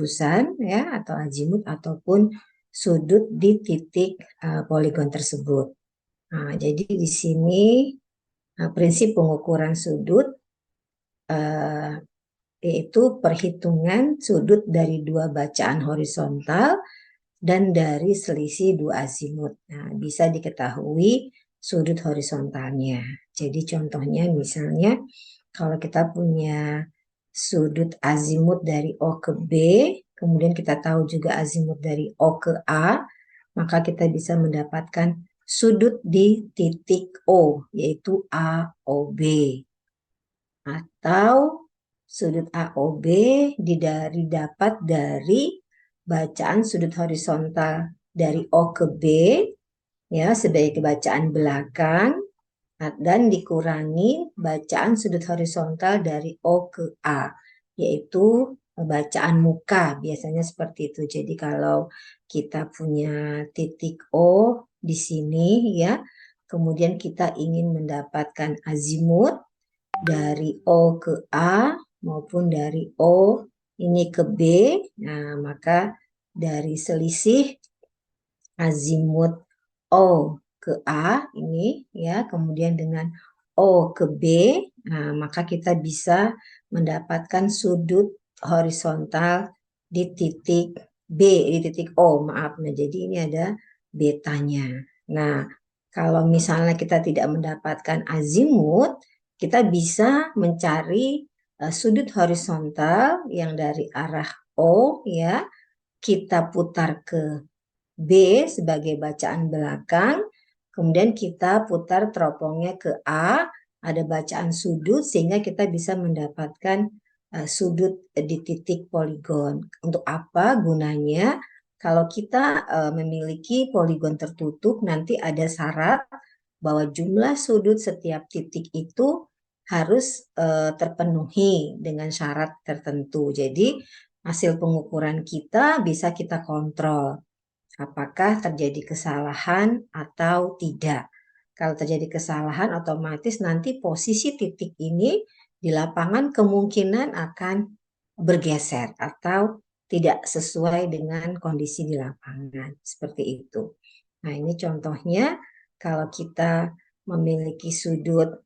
jurusan ya atau azimut ataupun sudut di titik poligon tersebut. Nah, jadi di sini prinsip pengukuran sudut yaitu perhitungan sudut dari dua bacaan horizontal dan dari selisih dua azimut. Nah, bisa diketahui sudut horizontalnya. Jadi contohnya misalnya kalau kita punya sudut azimut dari O ke B, kemudian kita tahu juga azimut dari O ke A, maka kita bisa mendapatkan sudut di titik O, yaitu AOB. Atau sudut AOB dapat dari bacaan sudut horizontal dari O ke B ya sebagai bacaan belakang dan dikurangi bacaan sudut horizontal dari O ke A yaitu bacaan muka biasanya seperti itu. Jadi kalau kita punya titik O di sini ya, kemudian kita ingin mendapatkan azimut dari O ke A maupun dari O ini ke B, nah maka dari selisih azimut O ke A ini ya, kemudian dengan O ke B, nah maka kita bisa mendapatkan sudut horizontal di titik B, di titik O, maaf. Nah, jadi ini ada betanya. Nah, kalau misalnya kita tidak mendapatkan azimut, kita bisa mencari sudut horizontal yang dari arah O ya, kita putar ke B sebagai bacaan belakang, kemudian kita putar teropongnya ke A, ada bacaan sudut sehingga kita bisa mendapatkan sudut di titik poligon. Untuk apa gunanya? Kalau kita memiliki poligon tertutup, nanti ada syarat bahwa jumlah sudut setiap titik itu harus terpenuhi dengan syarat tertentu. Jadi hasil pengukuran kita bisa kita kontrol apakah terjadi kesalahan atau tidak. Kalau terjadi kesalahan, otomatis nanti posisi titik ini di lapangan kemungkinan akan bergeser atau tidak sesuai dengan kondisi di lapangan. Seperti itu. Nah, ini contohnya kalau kita memiliki sudut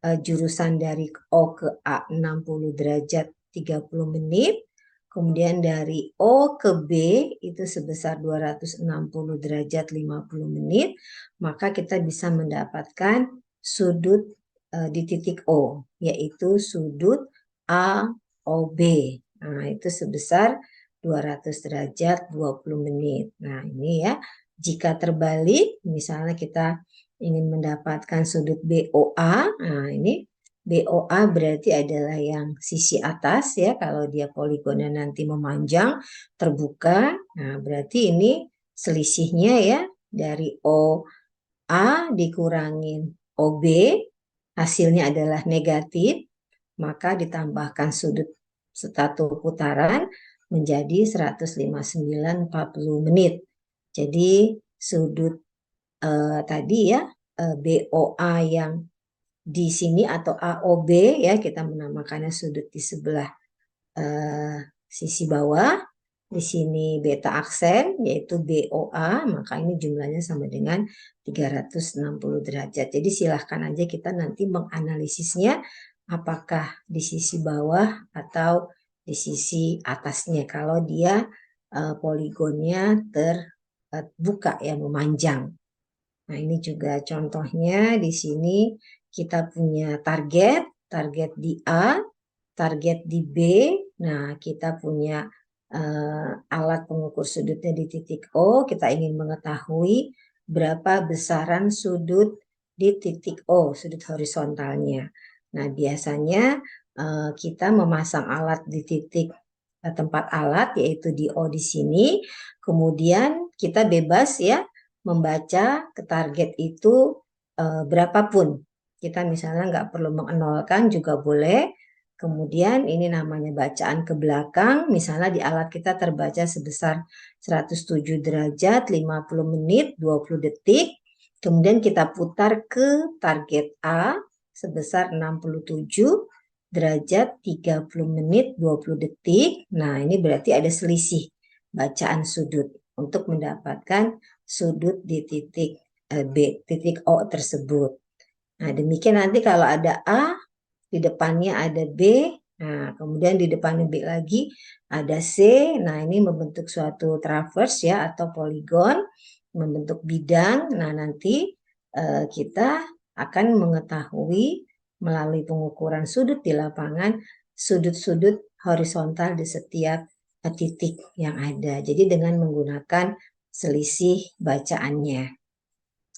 jurusan dari O ke A 60 derajat 30 menit, kemudian dari O ke B itu sebesar 260 derajat 50 menit, maka kita bisa mendapatkan sudut di titik O, yaitu sudut AOB. Nah, itu sebesar 200 derajat 20 menit. Nah, ini ya, jika terbalik, misalnya kita ingin mendapatkan sudut BOA, nah ini BOA berarti adalah yang sisi atas ya, kalau dia poligonnya nanti memanjang terbuka, nah berarti ini selisihnya ya dari OA dikurangin OB, hasilnya adalah negatif, maka ditambahkan sudut satu putaran menjadi 159,40 menit. Jadi sudut tadi ya BOA yang di sini atau AOB ya, kita menamakannya sudut di sebelah sisi bawah. Di sini beta aksen yaitu BOA, maka ini jumlahnya sama dengan 360 derajat. Jadi silahkan aja kita nanti menganalisisnya apakah di sisi bawah atau di sisi atasnya kalau dia poligonnya terbuka ya, memanjang. Nah, ini juga contohnya di sini kita punya target di A, target di B. Nah, kita punya alat pengukur sudutnya di titik O. Kita ingin mengetahui berapa besaran sudut di titik O, sudut horizontalnya. Nah, biasanya kita memasang alat di titik tempat alat, yaitu di O di sini. Kemudian kita bebas ya membaca ke target itu berapapun. Kita misalnya nggak perlu mengenolkan juga boleh. Kemudian ini namanya bacaan ke belakang. Misalnya di alat kita terbaca sebesar 107 derajat 50 menit 20 detik. Kemudian kita putar ke target A sebesar 67 derajat 30 menit 20 detik. Nah, ini berarti ada selisih bacaan sudut untuk mendapatkan sudut di titik B, titik O tersebut. Nah, demikian nanti kalau ada A, di depannya ada B, nah kemudian di depannya B lagi ada C. Nah, ini membentuk suatu traverse ya atau poligon, membentuk bidang. Nah, nanti kita akan mengetahui melalui pengukuran sudut di lapangan sudut-sudut horizontal di setiap titik yang ada. Jadi dengan menggunakan selisih bacaannya.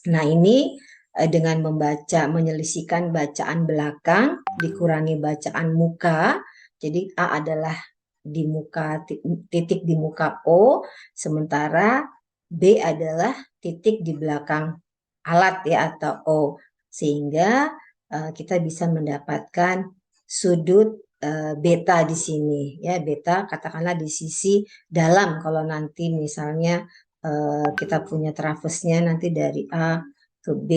Nah, ini dengan membaca, menyelisihkan bacaan belakang, dikurangi bacaan muka. Jadi A adalah di muka, titik di muka O, sementara B adalah titik di belakang alat ya atau O. Sehingga kita bisa mendapatkan sudut beta di sini. Ya, beta katakanlah di sisi dalam kalau nanti misalnya kita punya traversnya nanti dari A ke B,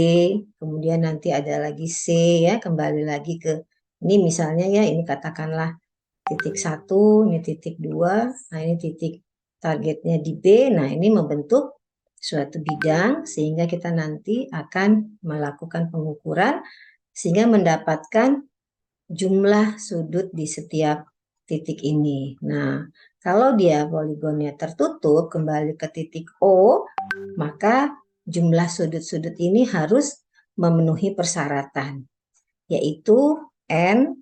kemudian nanti ada lagi C ya, kembali lagi ke ini misalnya ya, ini katakanlah titik 1, ini titik 2, nah ini titik targetnya di B, nah ini membentuk suatu bidang sehingga kita nanti akan melakukan pengukuran sehingga mendapatkan jumlah sudut di setiap titik ini. Nah, kalau dia poligonnya tertutup kembali ke titik O, maka jumlah sudut-sudut ini harus memenuhi persyaratan, yaitu N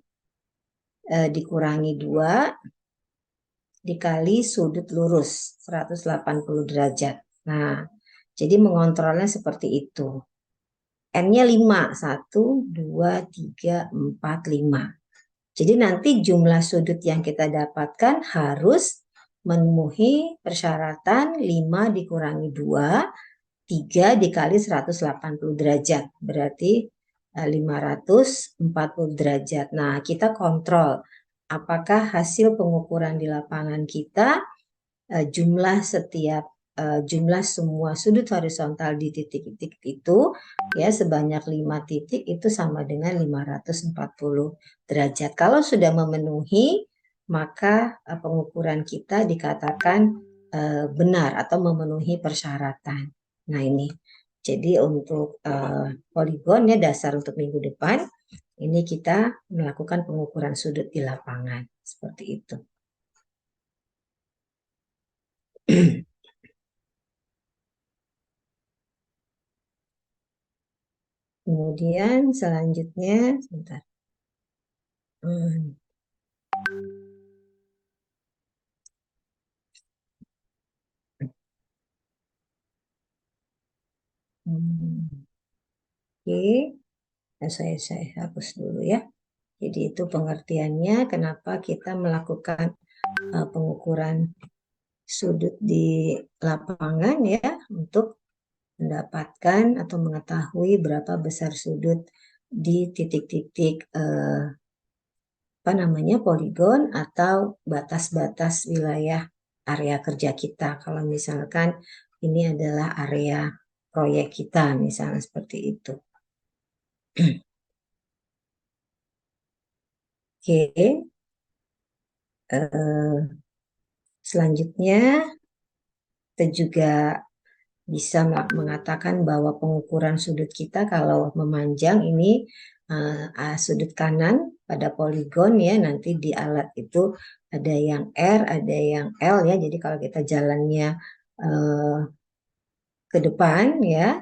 dikurangi 2 dikali sudut lurus 180 derajat. Nah, jadi mengontrolnya seperti itu. N-nya 5, 1, 2, 3, 4, 5. Jadi nanti jumlah sudut yang kita dapatkan harus memenuhi persyaratan 5 dikurangi 2, 3 dikali 180 derajat. Berarti 540 derajat. Nah, kita kontrol apakah hasil pengukuran di lapangan kita jumlah jumlah semua sudut horizontal di titik-titik itu ya sebanyak 5 titik itu sama dengan 540 derajat. Kalau sudah memenuhi maka pengukuran kita dikatakan benar atau memenuhi persyaratan. Nah, ini. Jadi untuk poligon ya dasar untuk minggu depan ini kita melakukan pengukuran sudut di lapangan seperti itu. Kemudian selanjutnya, sebentar. Hmm. Oke, nah, saya hapus dulu ya. Jadi itu pengertiannya kenapa kita melakukan pengukuran sudut di lapangan ya untuk mendapatkan atau mengetahui berapa besar sudut di titik-titik apa namanya poligon atau batas-batas wilayah area kerja kita. Kalau misalkan ini adalah area proyek kita, misalnya seperti itu. Oke, selanjutnya kita juga bisa mengatakan bahwa pengukuran sudut kita kalau memanjang ini sudut kanan pada poligon ya nanti di alat itu ada yang R, ada yang L ya. Jadi kalau kita jalannya ke depan ya,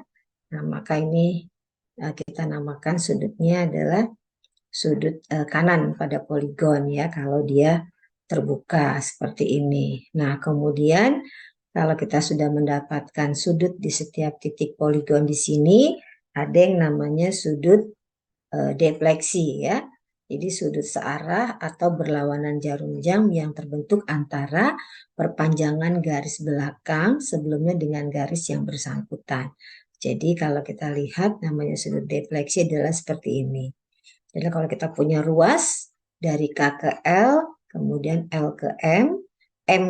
nah maka ini kita namakan sudutnya adalah sudut kanan pada poligon ya kalau dia terbuka seperti ini. Nah, kemudian kalau kita sudah mendapatkan sudut di setiap titik poligon di sini, ada yang namanya sudut defleksi ya. Jadi sudut searah atau berlawanan jarum jam yang terbentuk antara perpanjangan garis belakang sebelumnya dengan garis yang bersangkutan. Jadi kalau kita lihat namanya sudut defleksi adalah seperti ini. Jadi kalau kita punya ruas dari K ke L, kemudian L ke M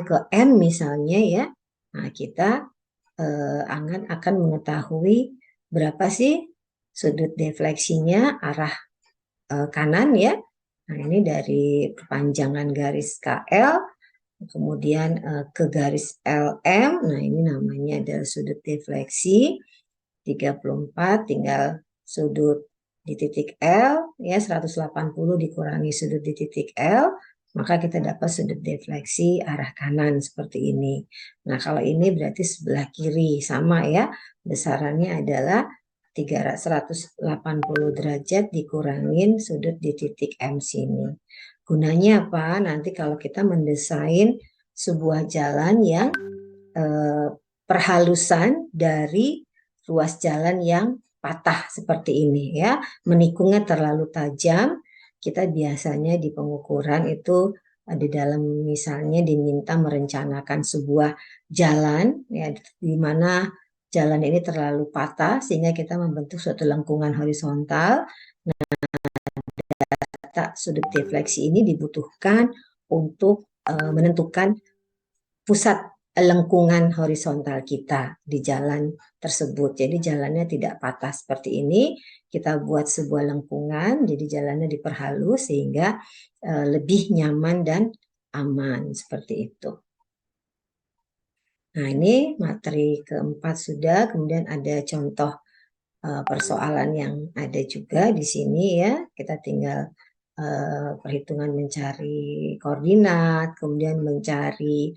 ke N misalnya ya, nah kita akan mengetahui berapa sih sudut defleksinya arah kanan ya, Nah, ini dari perpanjangan garis KL, kemudian ke garis LM. Nah, ini namanya adalah sudut defleksi 34, tinggal sudut di titik L, ya 180 dikurangi sudut di titik L, maka kita dapat sudut defleksi arah kanan seperti ini. Nah, kalau ini berarti sebelah kiri, sama ya, besarannya adalah 180 derajat dikurangin sudut di titik M sini. Gunanya apa? Nanti kalau kita mendesain sebuah jalan yang perhalusan dari ruas jalan yang patah seperti ini ya, menikungnya terlalu tajam, kita biasanya di pengukuran itu di dalam misalnya diminta merencanakan sebuah jalan ya, di mana jalan ini terlalu patah sehingga kita membentuk suatu lengkungan horizontal. Data sudut defleksi ini dibutuhkan untuk menentukan pusat lengkungan horizontal kita di jalan tersebut. Jadi jalannya tidak patah seperti ini. Kita buat sebuah lengkungan, jadi jalannya diperhalus sehingga lebih nyaman dan aman seperti itu. Nah, ini materi keempat sudah. Kemudian ada contoh persoalan yang ada juga di sini ya. Kita tinggal perhitungan mencari koordinat, kemudian mencari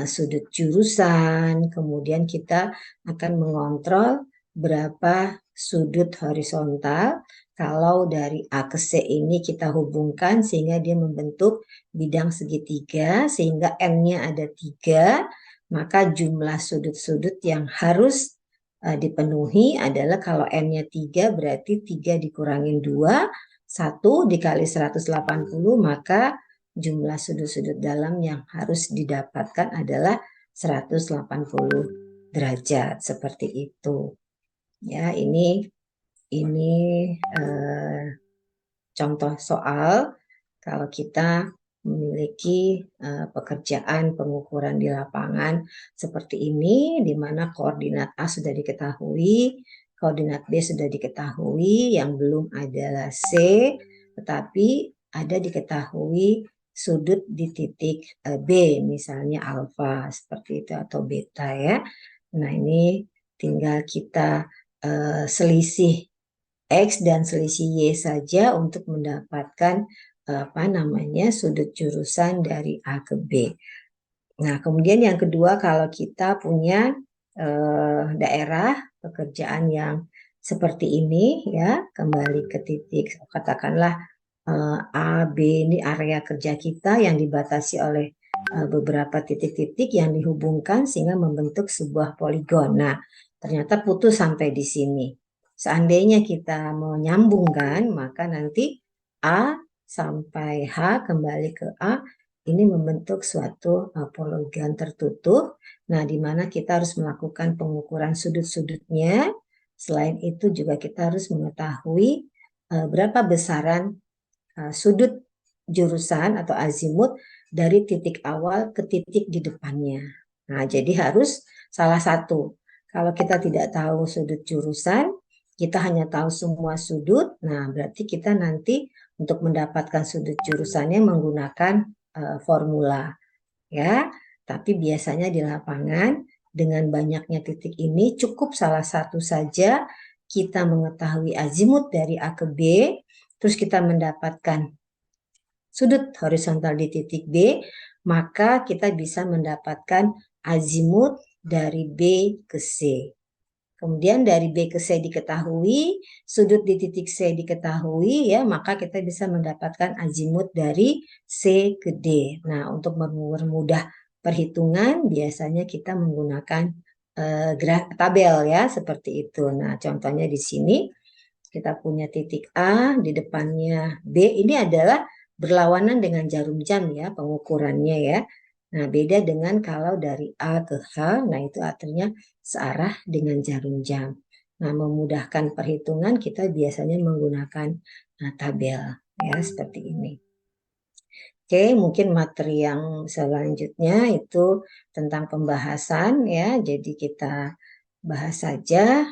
sudut jurusan, kemudian kita akan mengontrol berapa sudut horizontal. Kalau dari A ke C ini kita hubungkan sehingga dia membentuk bidang segitiga, sehingga N-nya ada 3, maka jumlah sudut-sudut yang harus dipenuhi adalah kalau N-nya 3 berarti 3 dikurangin 2, 1 dikali 180, maka jumlah sudut-sudut dalam yang harus didapatkan adalah 180 derajat seperti itu. Ya, ini contoh soal kalau kita memiliki pekerjaan pengukuran di lapangan seperti ini, di mana koordinat A sudah diketahui, koordinat B sudah diketahui, yang belum adalah C, tetapi ada diketahui sudut di titik B, misalnya alfa seperti itu atau beta ya. Nah, ini tinggal kita selisih X dan selisih Y saja untuk mendapatkan sudut jurusan dari A ke B. Nah, kemudian yang kedua, kalau kita punya daerah pekerjaan yang seperti ini ya, kembali ke titik katakanlah A, B ini area kerja kita yang dibatasi oleh beberapa titik-titik yang dihubungkan sehingga membentuk sebuah poligon. Nah, ternyata putus sampai di sini. Seandainya kita menyambungkan, maka nanti A sampai H kembali ke A, ini membentuk suatu poligon tertutup. Nah, di mana kita harus melakukan pengukuran sudut-sudutnya. Selain itu juga kita harus mengetahui berapa besaran sudut jurusan atau azimut dari titik awal ke titik di depannya. Nah, jadi harus salah satu. Kalau kita tidak tahu sudut jurusan, kita hanya tahu semua sudut. Nah, berarti kita nanti untuk mendapatkan sudut jurusannya menggunakan formula, ya. Tapi biasanya di lapangan dengan banyaknya titik ini cukup salah satu saja kita mengetahui azimut dari A ke B, terus kita mendapatkan sudut horizontal di titik B, maka kita bisa mendapatkan azimut dari B ke C. Kemudian dari B ke C diketahui, sudut di titik C diketahui ya, maka kita bisa mendapatkan azimut dari C ke D. Nah, untuk mempermudah perhitungan biasanya kita menggunakan tabel ya, seperti itu. Nah, contohnya di sini kita punya titik A, di depannya B, ini adalah berlawanan dengan jarum jam ya pengukurannya ya. Nah, beda dengan kalau dari A ke H, nah itu artinya searah dengan jarum jam. Nah, memudahkan perhitungan kita biasanya menggunakan tabel ya seperti ini. Oke, mungkin materi yang selanjutnya itu tentang pembahasan ya. Jadi kita bahas saja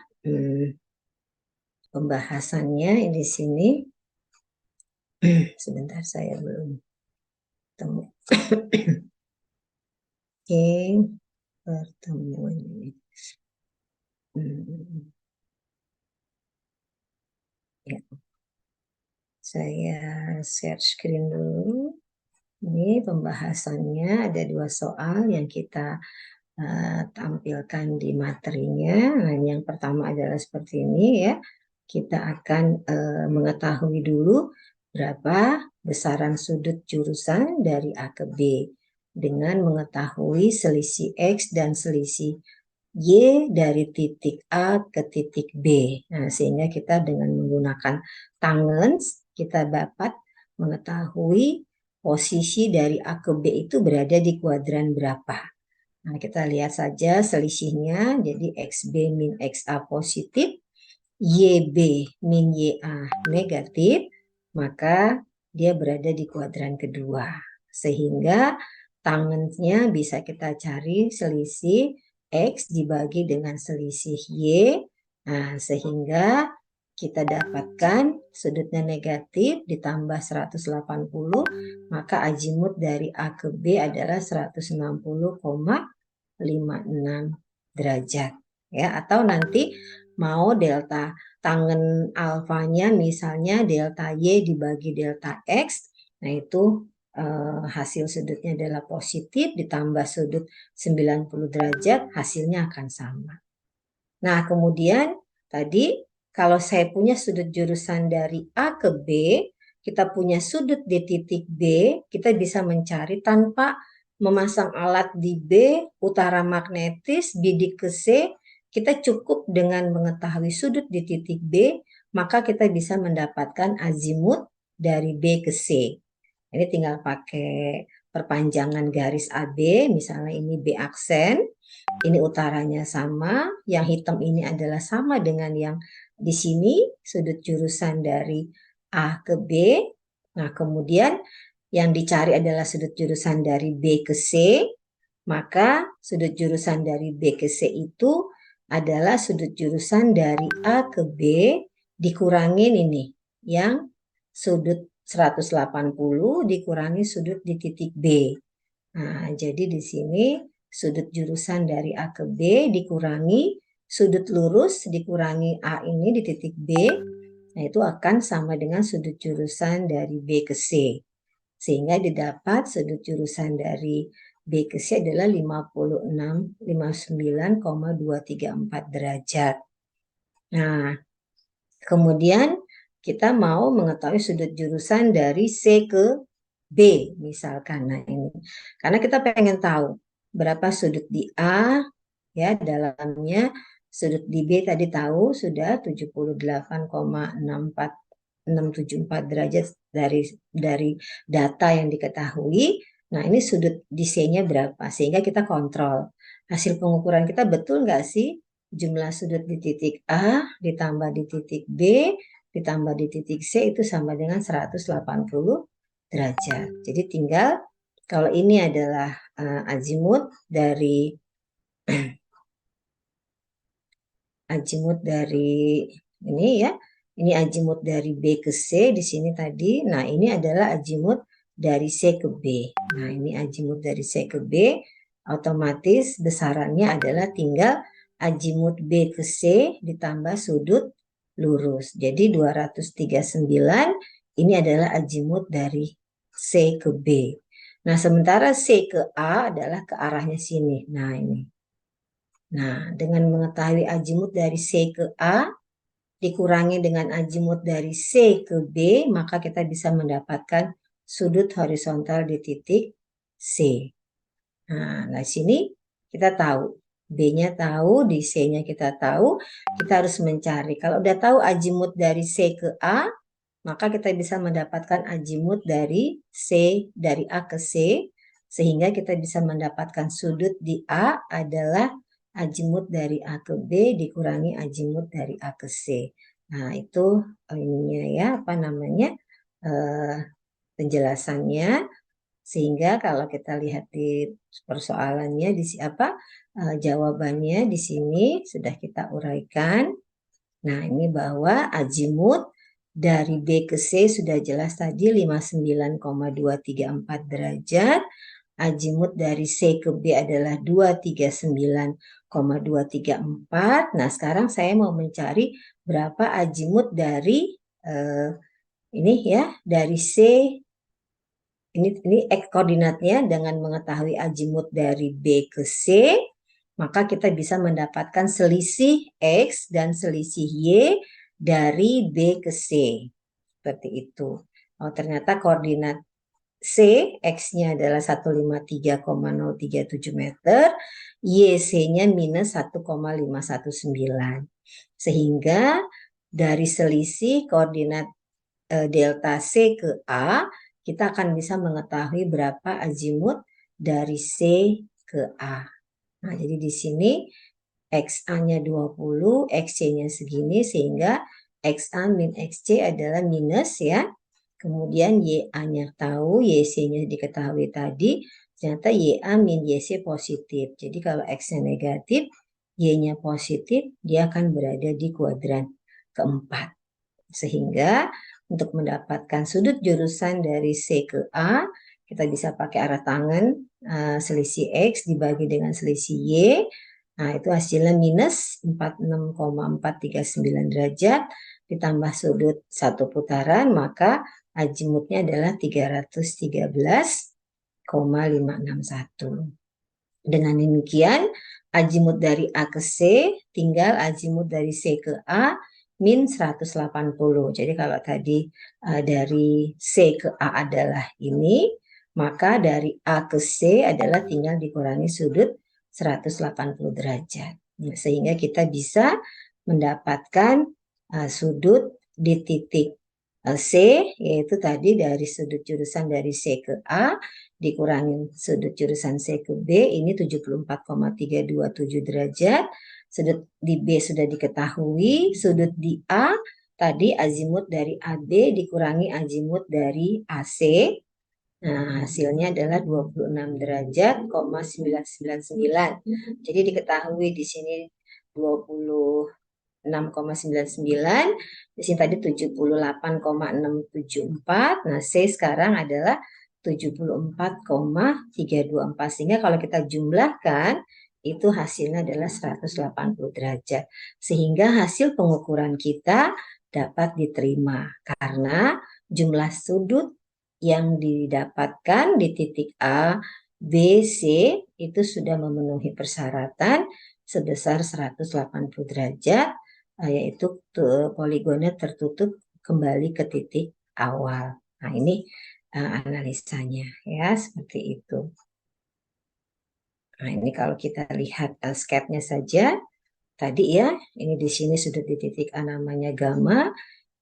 pembahasannya di sini. Sebentar, saya belum temu. Oke, pertemuan ini. Ya, saya share screen dulu. Ini pembahasannya ada 2 soal yang kita tampilkan di materinya. Nah, yang pertama adalah seperti ini ya. Kita akan mengetahui dulu berapa besaran sudut jurusan dari A ke B dengan mengetahui selisih X dan selisih Y dari titik A ke titik B. Nah, sehingga kita dengan menggunakan tangen kita dapat mengetahui posisi dari A ke B itu berada di kuadran berapa. Nah, kita lihat saja selisihnya, jadi XB min XA positif, YB min YA negatif, maka dia berada di kuadran kedua. Sehingga tangennya bisa kita cari selisih X dibagi dengan selisih Y. Nah, sehingga kita dapatkan sudutnya negatif ditambah 180, maka azimut dari A ke B adalah 160,56 derajat. Ya, atau nanti mau delta tangen alfanya misalnya delta Y dibagi delta X, nah itu hasil sudutnya adalah positif ditambah sudut 90 derajat, hasilnya akan sama. Nah, kemudian tadi kalau saya punya sudut jurusan dari A ke B, kita punya sudut di titik B, kita bisa mencari tanpa memasang alat di B, utara magnetis, bidik ke C, kita cukup dengan mengetahui sudut di titik B, maka kita bisa mendapatkan azimut dari B ke C. Ini tinggal pakai perpanjangan garis AB, misalnya ini B aksen, ini utaranya sama, yang hitam ini adalah sama dengan yang di sini, sudut jurusan dari A ke B. Nah, kemudian yang dicari adalah sudut jurusan dari B ke C, maka sudut jurusan dari B ke C itu adalah sudut jurusan dari A ke B dikurangin ini, yang sudut 180 dikurangi sudut di titik B. Nah, jadi di sini sudut jurusan dari A ke B dikurangi sudut lurus dikurangi A ini di titik B, nah itu akan sama dengan sudut jurusan dari B ke C. Sehingga didapat sudut jurusan dari B ke C adalah 59,234 derajat. Nah, kemudian kita mau mengetahui sudut jurusan dari C ke B misalkan. Nah, ini karena kita pengen tahu berapa sudut di A ya, dalamnya sudut di B tadi tahu sudah 78,674 derajat dari data yang diketahui. Nah, ini sudut di C-nya berapa, sehingga kita kontrol hasil pengukuran kita betul nggak sih jumlah sudut di titik A ditambah di titik B ditambah di titik C itu sama dengan 180 derajat. Jadi tinggal kalau ini adalah azimut dari ini ya. Ini azimut dari B ke C di sini tadi. Nah, ini adalah azimut dari C ke B. Nah, ini azimut dari C ke B. Otomatis besarannya adalah tinggal azimut B ke C ditambah sudut lurus. Jadi 239 ini adalah azimut dari C ke B. Nah, sementara C ke A adalah ke arahnya sini. Nah, ini. Nah, dengan mengetahui azimut dari C ke A dikurangi dengan azimut dari C ke B, maka kita bisa mendapatkan sudut horizontal di titik C. Nah, di sini kita tahu, B-nya tahu, di C-nya kita tahu, kita harus mencari. Kalau udah tahu azimut dari C ke A, maka kita bisa mendapatkan azimut dari A ke C, sehingga kita bisa mendapatkan sudut di A adalah azimut dari A ke B dikurangi azimut dari A ke C. Nah, itu ininya ya, penjelasannya. Sehingga kalau kita lihat di persoalannya jawabannya di sini sudah kita uraikan. Nah, ini bahwa azimut dari B ke C sudah jelas tadi 59,234 derajat. Azimut dari C ke B adalah 239,234. Nah, sekarang saya mau mencari berapa azimut dari ini ya, dari C. Ini X koordinatnya. Dengan mengetahui azimut dari B ke C, maka kita bisa mendapatkan selisih X dan selisih Y dari B ke C. Seperti itu. Oh, ternyata koordinat C, X-nya adalah 153,037 meter, YC-nya minus 1,519. Sehingga dari selisih koordinat delta C ke A, kita akan bisa mengetahui berapa azimut dari C ke A. Nah, jadi di sini XA-nya 20, XC-nya segini, sehingga XA min XC adalah minus ya. Kemudian YA-nya tahu, YC-nya diketahui tadi, ternyata YA min YC positif. Jadi kalau X-nya negatif, Y-nya positif, dia akan berada di kuadran keempat. Sehingga untuk mendapatkan sudut jurusan dari C ke A, kita bisa pakai arah tangan, selisih X dibagi dengan selisih Y. Nah, itu hasilnya minus 46,439 derajat ditambah sudut satu putaran, maka azimutnya adalah 313,561. Dengan demikian, azimut dari A ke C tinggal azimut dari C ke A min 180. Jadi kalau tadi dari C ke A adalah ini, maka dari A ke C adalah tinggal dikurangi sudut 180 derajat. Sehingga kita bisa mendapatkan sudut di titik C, yaitu tadi dari sudut jurusan dari C ke A dikurangi sudut jurusan C ke B, ini 74,327 derajat. Sudut di B sudah diketahui, sudut di A tadi azimut dari AB dikurangi azimut dari AC. Nah, hasilnya adalah 26 derajat, 999. Jadi diketahui di sini 26,99, di sini tadi 78,674. Nah, C sekarang adalah 74,324. Sehingga kalau kita jumlahkan, itu hasilnya adalah 180 derajat. Sehingga hasil pengukuran kita dapat diterima karena jumlah sudut yang didapatkan di titik A, B, C itu sudah memenuhi persyaratan sebesar 180 derajat, yaitu poligonnya tertutup kembali ke titik awal. Nah, ini analisanya ya, seperti itu. Nah, ini kalau kita lihat sketnya saja tadi ya, ini di sini sudah di titik A namanya gamma,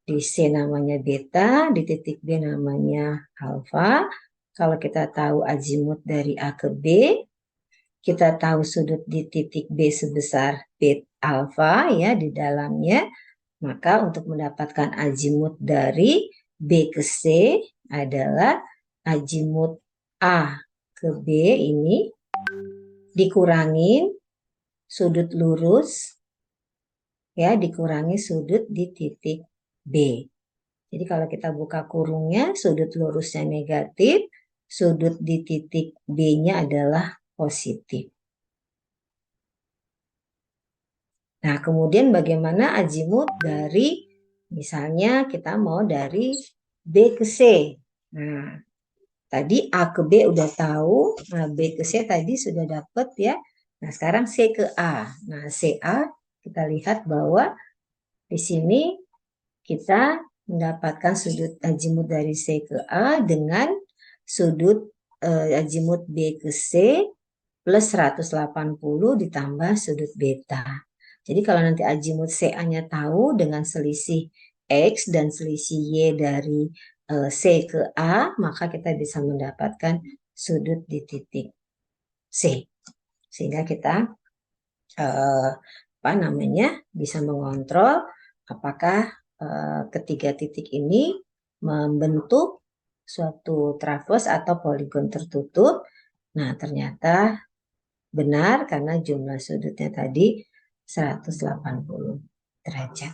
di C namanya beta, di titik B namanya alfa. Kalau kita tahu azimut dari A ke B, kita tahu sudut di titik B sebesar beta alfa ya di dalamnya, maka untuk mendapatkan azimut dari B ke C adalah azimut A ke B ini dikurangin sudut lurus ya, dikurangi sudut di titik B. Jadi kalau kita buka kurungnya, sudut lurusnya negatif, sudut di titik B-nya adalah positif. Nah, kemudian bagaimana azimut dari, misalnya kita mau dari B ke C. Nah, tadi A ke B udah tahu, nah B ke C tadi sudah dapat ya. Nah, sekarang C ke A. Nah, CA kita lihat bahwa di sini kita mendapatkan sudut azimut dari C ke A dengan sudut azimut B ke C plus 180 ditambah sudut beta. Jadi kalau nanti azimut CA-nya tahu dengan selisih X dan selisih Y dari C ke A, maka kita bisa mendapatkan sudut di titik C. Sehingga kita bisa mengontrol apakah ketiga titik ini membentuk suatu trafos atau poligon tertutup. Nah, ternyata benar karena jumlah sudutnya tadi 180 derajat.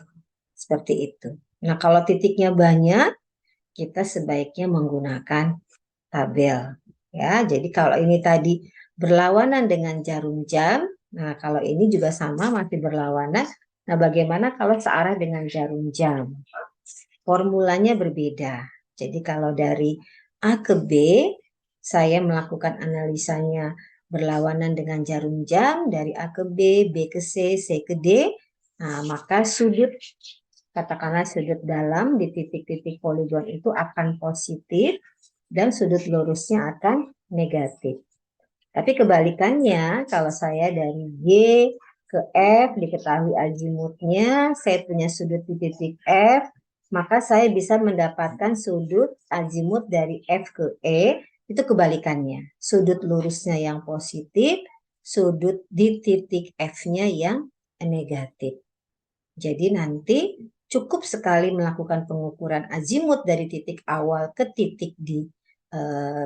Seperti itu Nah, kalau titiknya banyak, kita sebaiknya menggunakan tabel. Ya, jadi kalau ini tadi berlawanan dengan jarum jam, nah kalau ini juga sama masih berlawanan. Nah, bagaimana kalau searah dengan jarum jam? Formulanya berbeda. Jadi kalau dari A ke B, saya melakukan analisanya berlawanan dengan jarum jam dari A ke B ke C ke D. Nah, maka sudut, katakanlah sudut dalam di titik-titik poligon itu akan positif dan sudut lurusnya akan negatif. Tapi kebalikannya, kalau saya dari G ke F diketahui azimutnya, saya punya sudut di titik F, maka saya bisa mendapatkan sudut azimut dari F ke E, itu kebalikannya. Sudut lurusnya yang positif, sudut di titik F-nya yang negatif. Jadi nanti cukup sekali melakukan pengukuran azimut dari titik awal ke titik di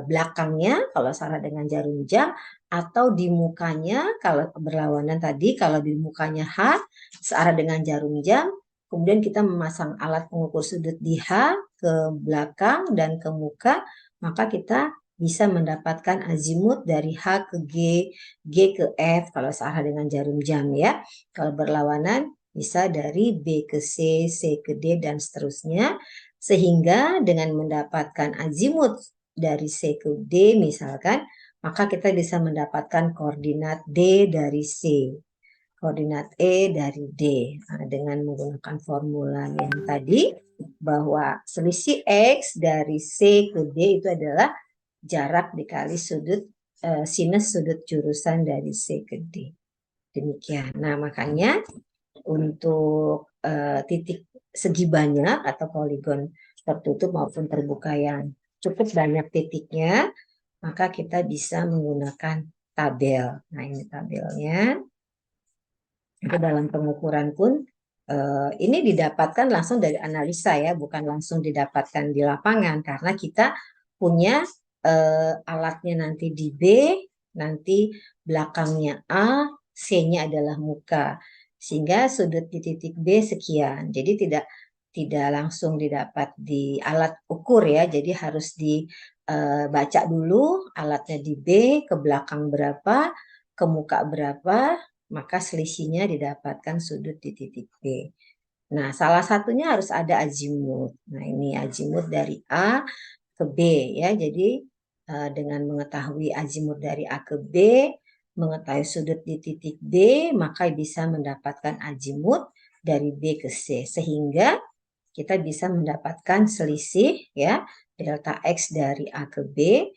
belakangnya kalau salah dengan jarum jam, atau di mukanya kalau berlawanan tadi, kalau di mukanya H searah dengan jarum jam, kemudian kita memasang alat pengukur sudut di H ke belakang dan ke muka, maka kita bisa mendapatkan azimut dari H ke G, G ke F kalau searah dengan jarum jam ya. Kalau berlawanan bisa dari B ke C ke D dan seterusnya, sehingga dengan mendapatkan azimut dari C ke D misalkan, maka kita bisa mendapatkan koordinat D dari C, koordinat E dari D. Nah, dengan menggunakan formula yang tadi, bahwa selisih X dari C ke D itu adalah jarak dikali sudut sinus sudut jurusan dari C ke D. Demikian. Nah, makanya untuk titik segi banyak atau poligon tertutup maupun terbuka yang cukup banyak titiknya, maka kita bisa menggunakan tabel. Nah, ini tabelnya. Itu dalam pengukuran pun ini didapatkan langsung dari analisa ya, bukan langsung didapatkan di lapangan karena kita punya alatnya nanti di B, nanti belakangnya A, C-nya adalah muka. Sehingga sudut di titik B sekian. Jadi tidak langsung didapat di alat ukur ya. Jadi harus dibaca dulu alatnya di B, ke belakang berapa, ke muka berapa, maka selisihnya didapatkan sudut di titik B. Nah, salah satunya harus ada azimut. Nah, ini azimut dari A ke B ya. Jadi dengan mengetahui azimut dari A ke B, mengetahui sudut di titik B, maka bisa mendapatkan azimut dari B ke C. Sehingga kita bisa mendapatkan selisih ya, delta X dari A ke B,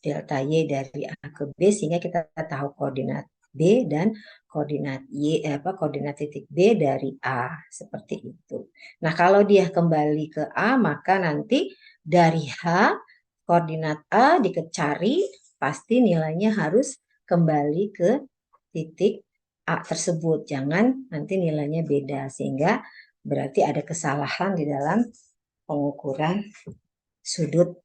delta Y dari A ke B, sehingga kita tahu koordinat B dan koordinat koordinat titik B dari A, seperti itu. Nah, kalau dia kembali ke A, maka nanti dari H koordinat A dicari, pasti nilainya harus kembali ke titik A tersebut. Jangan nanti nilainya beda, sehingga berarti ada kesalahan di dalam pengukuran sudut,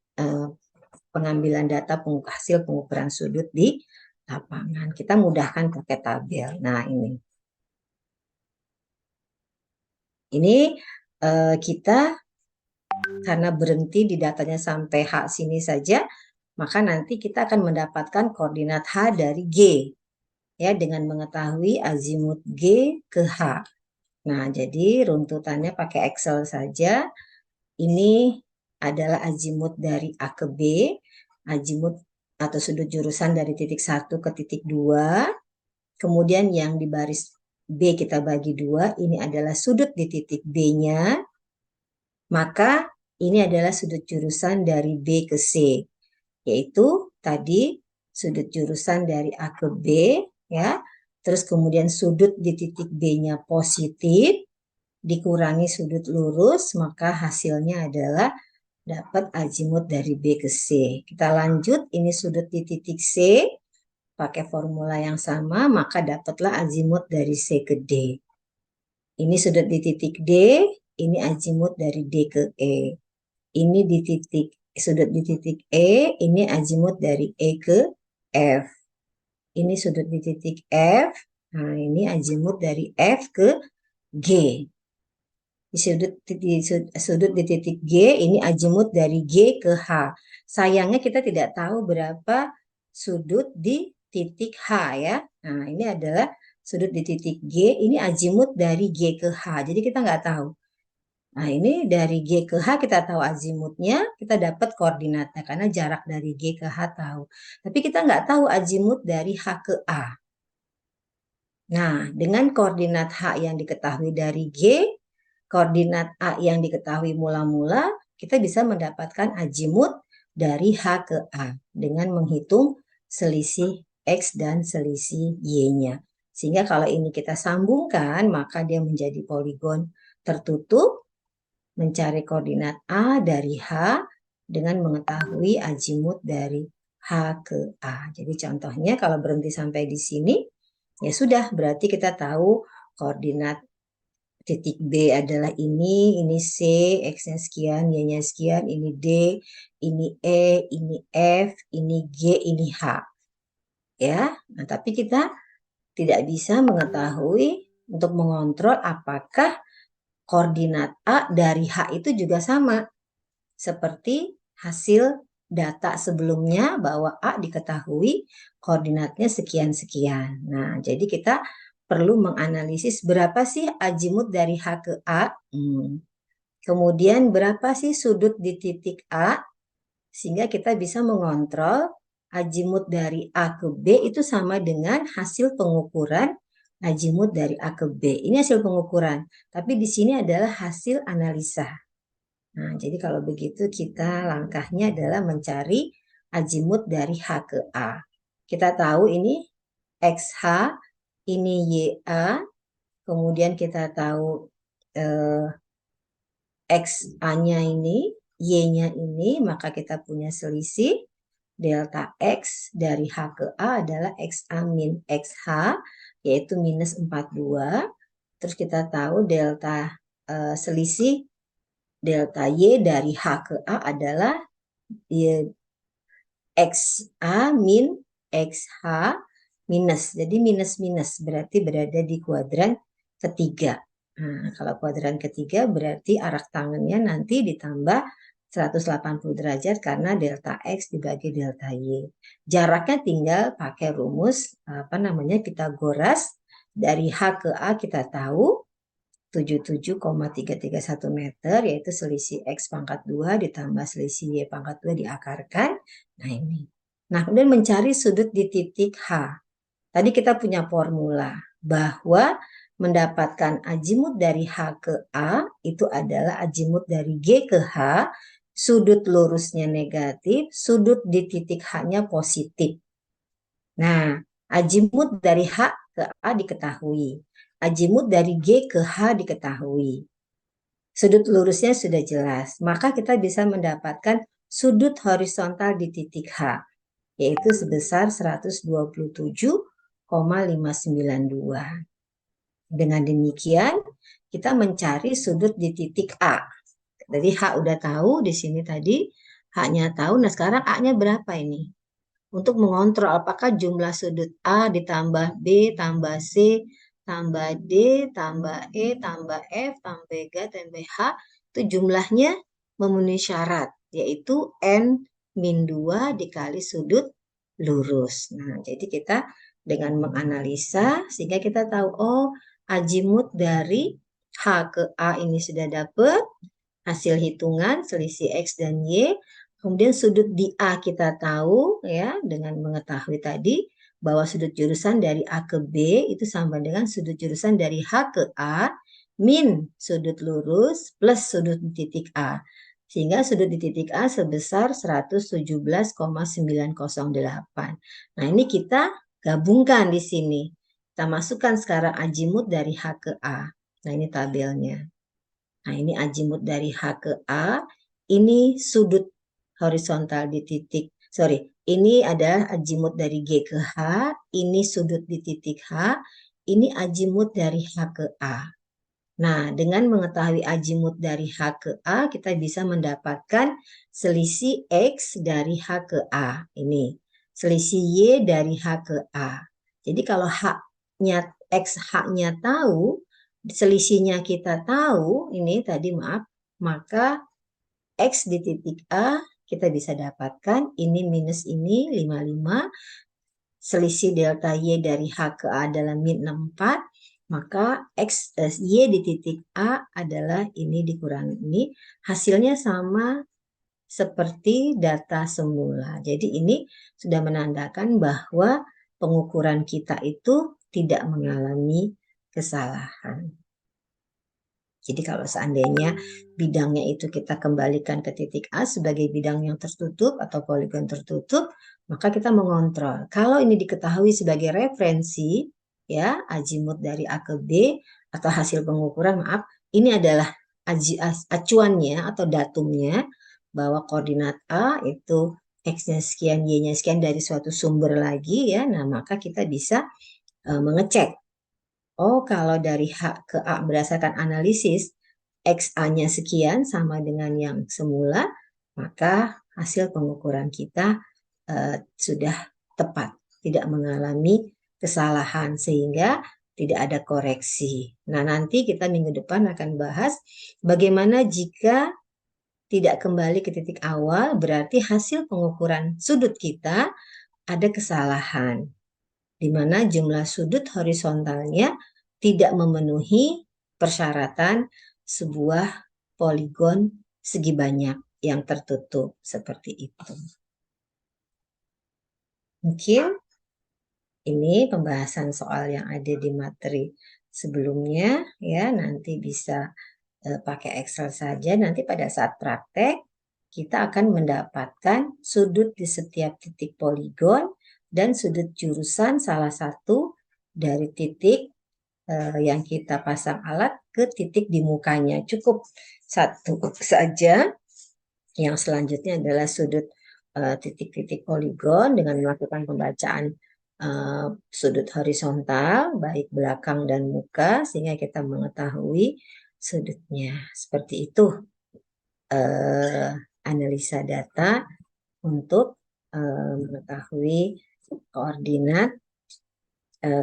pengambilan data hasil pengukuran sudut di lapangan. Kita mudahkan pakai tabel. Nah, ini kita karena berhenti di datanya sampai H sini saja, maka nanti kita akan mendapatkan koordinat H dari G ya, dengan mengetahui azimut G ke H. Nah, jadi runtutannya pakai Excel saja. Ini adalah azimut dari A ke B, azimut atau sudut jurusan dari titik 1 ke titik 2. Kemudian yang di baris B kita bagi 2, ini adalah sudut di titik B-nya. Maka ini adalah sudut jurusan dari B ke C, yaitu tadi sudut jurusan dari A ke B ya. Terus kemudian sudut di titik B-nya positif dikurangi sudut lurus, maka hasilnya adalah dapat azimut dari B ke C. Kita lanjut, ini sudut di titik C, pakai formula yang sama, maka dapatlah azimut dari C ke D. Ini sudut di titik D, ini azimut dari D ke E. Ini di titik sudut di titik E, ini azimut dari E ke F. Ini sudut di titik F, nah ini azimut dari F ke G. Sudut di titik G ini azimut dari G ke H. Sayangnya kita tidak tahu berapa sudut di titik H ya. Nah, ini adalah sudut di titik G, ini azimut dari G ke H. Jadi kita nggak tahu. Nah, ini dari G ke H kita tahu azimutnya, kita dapat koordinatnya karena jarak dari G ke H tahu. Tapi kita nggak tahu azimut dari H ke A. Nah, dengan koordinat H yang diketahui dari G, koordinat A yang diketahui mula-mula, kita bisa mendapatkan azimut dari H ke A dengan menghitung selisih X dan selisih Y-nya. Sehingga kalau ini kita sambungkan, maka dia menjadi poligon tertutup, mencari koordinat A dari H dengan mengetahui azimut dari H ke A. Jadi contohnya kalau berhenti sampai di sini, ya sudah, berarti kita tahu koordinat titik B adalah ini C, X-nya sekian, Y-nya sekian, ini D, ini E, ini F, ini G, ini H. Ya, nah, tapi kita tidak bisa mengetahui untuk mengontrol apakah koordinat A dari H itu juga sama. Seperti hasil data sebelumnya bahwa A diketahui koordinatnya sekian-sekian. Nah, jadi kita perlu menganalisis berapa sih azimut dari H ke A. Kemudian berapa sih sudut di titik A, sehingga kita bisa mengontrol azimut dari A ke B itu sama dengan hasil pengukuran azimut dari A ke B. Ini hasil pengukuran, tapi di sini adalah hasil analisa. Nah, jadi kalau begitu kita langkahnya adalah mencari azimut dari H ke A. Kita tahu ini XH, ini YA, kemudian kita tahu XA-nya ini, Y-nya ini, maka kita punya selisih delta X dari H ke A adalah XA min XH, yaitu minus 42. Terus kita tahu delta selisih delta Y dari H ke A adalah XA min XH minus. Jadi minus-minus berarti berada di kuadran ketiga. Nah, kalau kuadran ketiga berarti arah tangannya nanti ditambah 180 derajat karena delta X dibagi delta Y. Jaraknya tinggal pakai rumus Pitagoras. Dari H ke A kita tahu 77,331 meter, yaitu selisih X pangkat 2 ditambah selisih Y pangkat 2 diakarkan. Nah ini. Nah kemudian mencari sudut di titik H. Tadi kita punya formula bahwa mendapatkan azimut dari H ke A itu adalah azimut dari G ke H, sudut lurusnya negatif, sudut di titik H-nya positif. Nah, azimut dari H ke A diketahui. Azimut dari G ke H diketahui. Sudut lurusnya sudah jelas. Maka kita bisa mendapatkan sudut horizontal di titik H, yaitu sebesar 127,592. Dengan demikian, kita mencari sudut di titik A. Jadi H udah tahu di sini tadi, H-nya tahu. Nah, sekarang A-nya berapa ini? Untuk mengontrol apakah jumlah sudut A ditambah B tambah C tambah D tambah E tambah F tambah G tambah H itu jumlahnya memenuhi syarat, yaitu N-2 dikali sudut lurus. Nah, jadi kita dengan menganalisa sehingga kita tahu, oh azimut dari H ke A ini sudah dapat, hasil hitungan selisih X dan Y. Kemudian sudut di A kita tahu ya dengan mengetahui tadi bahwa sudut jurusan dari A ke B itu sama dengan sudut jurusan dari H ke A min sudut lurus plus sudut di titik A. Sehingga sudut di titik A sebesar 117,908. Nah, ini kita gabungkan di sini. Kita masukkan sekarang azimut dari H ke A. Nah, ini tabelnya. Nah, ini azimut dari H ke A. Ini sudut horizontal di titik, ini adalah azimut dari G ke H, ini sudut di titik H, ini azimut dari H ke A. Nah, dengan mengetahui azimut dari H ke A, kita bisa mendapatkan selisih X dari H ke A. Ini, selisih Y dari H ke A. Jadi kalau H-nya, XH-nya tahu, selisihnya kita tahu, ini tadi maaf, maka X di titik A kita bisa dapatkan, ini minus ini 55, selisih delta Y dari H ke A adalah min 64, maka Y di titik A adalah ini dikurangi ini, hasilnya sama seperti data semula. Jadi ini sudah menandakan bahwa pengukuran kita itu tidak mengalami kesalahan. Jadi kalau seandainya bidangnya itu kita kembalikan ke titik A sebagai bidang yang tertutup atau poligon tertutup, maka kita mengontrol. Kalau ini diketahui sebagai referensi, ya azimut dari A ke B atau hasil pengukuran, maaf, ini adalah acuannya atau datumnya bahwa koordinat A itu X-nya sekian, Y-nya sekian dari suatu sumber lagi ya. Nah, maka kita bisa mengecek. Oh, kalau dari H ke A berdasarkan analisis XA-nya sekian sama dengan yang semula, maka hasil pengukuran kita sudah tepat, tidak mengalami kesalahan sehingga tidak ada koreksi. Nah, nanti kita minggu depan akan bahas bagaimana jika tidak kembali ke titik awal, berarti hasil pengukuran sudut kita ada kesalahan, di mana jumlah sudut horizontalnya tidak memenuhi persyaratan sebuah poligon segi banyak yang tertutup seperti itu. Mungkin ini pembahasan soal yang ada di materi sebelumnya ya, nanti bisa pakai Excel saja. Nanti pada saat praktek kita akan mendapatkan sudut di setiap titik poligon dan sudut jurusan salah satu dari titik yang kita pasang alat ke titik di mukanya. Cukup satu saja. Yang selanjutnya adalah sudut titik-titik poligon dengan melakukan pembacaan sudut horizontal baik belakang dan muka sehingga kita mengetahui sudutnya. Seperti itu analisa data untuk mengetahui koordinat